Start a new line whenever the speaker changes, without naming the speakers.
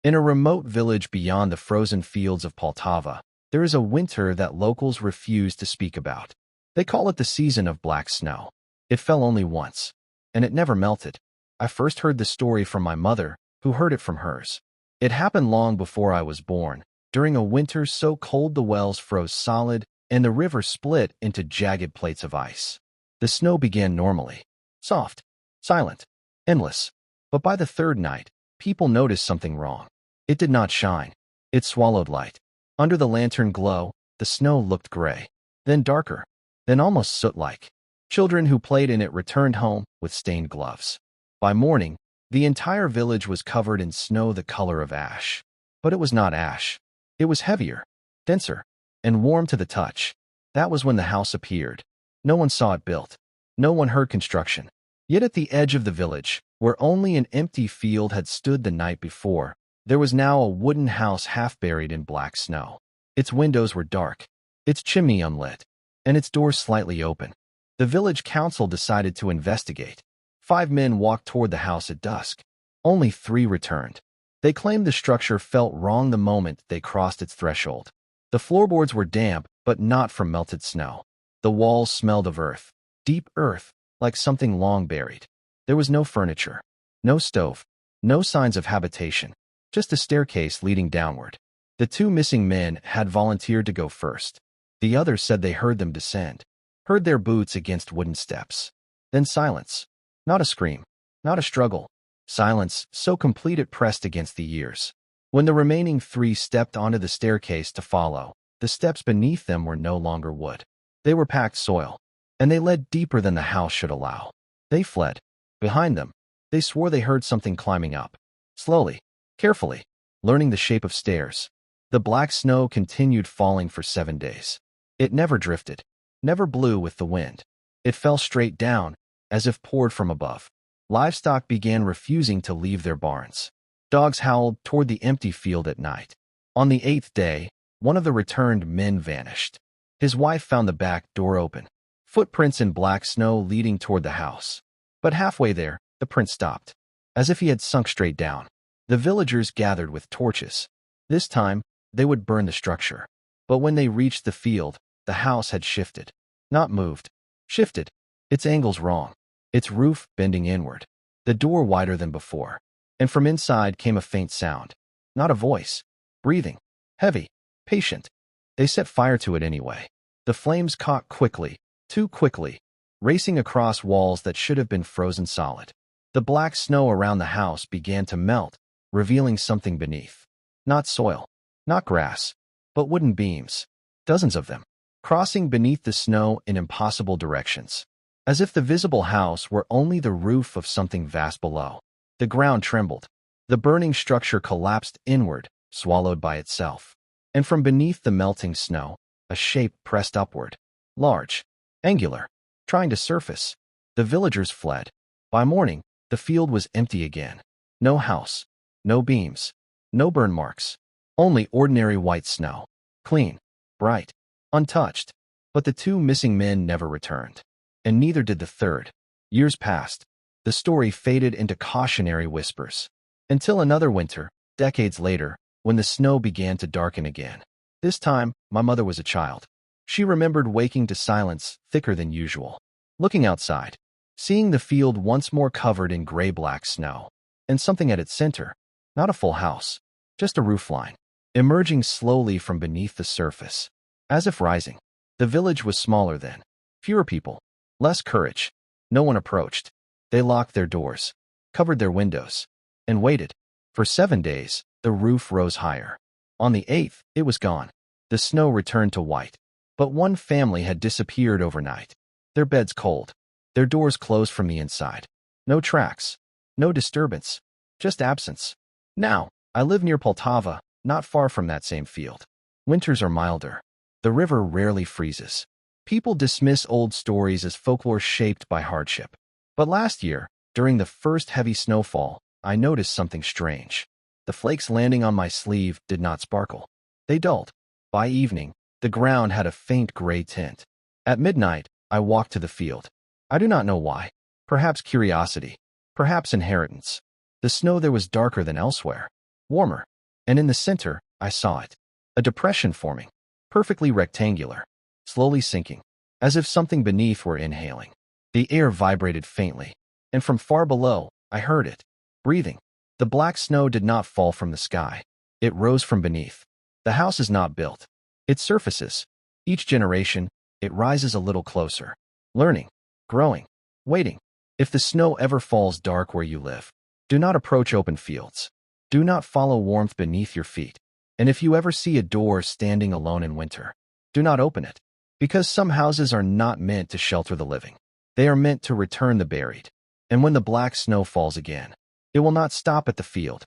In a remote village beyond the frozen fields of Poltava, there is a winter that locals refuse to speak about. They call it the season of black snow. It fell only once, and it never melted. I first heard the story from my mother, who heard it from hers. It happened long before I was born, during a winter so cold the wells froze solid and the river split into jagged plates of ice. The snow began normally, soft, silent, endless. But by the third night, people noticed something wrong. It did not shine. It swallowed light. Under the lantern glow, the snow looked gray, then darker, then almost soot-like. Children who played in it returned home with stained gloves. By morning, the entire village was covered in snow the color of ash. But it was not ash. It was heavier, denser, and warm to the touch. That was when the house appeared. No one saw it built. No one heard construction. Yet at the edge of the village, where only an empty field had stood the night before, there was now a wooden house half buried in black snow. Its windows were dark, its chimney unlit, and its doors slightly open. The village council decided to investigate. 5 men walked toward the house at dusk. Only 3 returned. They claimed the structure felt wrong the moment they crossed its threshold. The floorboards were damp, but not from melted snow. The walls smelled of earth, deep earth, like something long buried. There was no furniture, no stove, no signs of habitation, just a staircase leading downward. The 2 missing men had volunteered to go first. The others said they heard them descend, heard their boots against wooden steps. Then silence. Not a scream, not a struggle. Silence so complete it pressed against the ears. When the remaining 3 stepped onto the staircase to follow, the steps beneath them were no longer wood. They were packed soil, and they led deeper than the house should allow. They fled. Behind them, they swore they heard something climbing up. Slowly, carefully, learning the shape of stairs. The black snow continued falling for 7 days. It never drifted, never blew with the wind. It fell straight down, as if poured from above. Livestock began refusing to leave their barns. Dogs howled toward the empty field at night. On the 8th day, one of the returned men vanished. His wife found the back door open, footprints in black snow leading toward the house. But halfway there, the print stopped, as if he had sunk straight down. The villagers gathered with torches. This time, they would burn the structure. But when they reached the field, the house had shifted. Not moved. Shifted. Its angles wrong. Its roof bending inward. The door wider than before. And from inside came a faint sound. Not a voice. Breathing. Heavy. Patient. They set fire to it anyway. The flames caught quickly. Too quickly. Racing across walls that should have been frozen solid. The black snow around the house began to melt, revealing something beneath. Not soil. Not grass. But wooden beams. Dozens of them. Crossing beneath the snow in impossible directions. As if the visible house were only the roof of something vast below. The ground trembled. The burning structure collapsed inward, swallowed by itself. And from beneath the melting snow, a shape pressed upward. Large. Angular. Trying to surface. The villagers fled. By morning, the field was empty again. No house. No beams. No burn marks. Only ordinary white snow. Clean. Bright. Untouched. But the 2 missing men never returned. And neither did the 3rd. Years passed. The story faded into cautionary whispers. Until another winter, decades later, when the snow began to darken again. This time, my mother was a child. She remembered waking to silence thicker than usual. Looking outside. Seeing the field once more covered in gray-black snow. And something at its center. Not a full house. Just a roofline. Emerging slowly from beneath the surface. As if rising. The village was smaller then. Fewer people. Less courage. No one approached. They locked their doors, covered their windows, and waited. For 7 days, the roof rose higher. On the 8th, it was gone. The snow returned to white. But one family had disappeared overnight. Their beds cold. Their doors closed from the inside. No tracks. No disturbance. Just absence. Now, I live near Poltava, not far from that same field. Winters are milder. The river rarely freezes. People dismiss old stories as folklore shaped by hardship. But last year, during the first heavy snowfall, I noticed something strange. The flakes landing on my sleeve did not sparkle. They dulled. By evening, the ground had a faint gray tint. At midnight, I walked to the field. I do not know why. Perhaps curiosity. Perhaps inheritance. The snow there was darker than elsewhere. Warmer. and in the center, I saw it. A depression forming, perfectly rectangular, slowly sinking, as if something beneath were inhaling. The air vibrated faintly, and from far below, I heard it, breathing. The black snow did not fall from the sky. It rose from beneath. The house is not built. It surfaces. Each generation, it rises a little closer, learning, growing, waiting. If the snow ever falls dark where you live, do not approach open fields. Do not follow warmth beneath your feet. And if you ever see a door standing alone in winter, do not open it, because some houses are not meant to shelter the living. They are meant to return the buried. And when the black snow falls again, it will not stop at the field.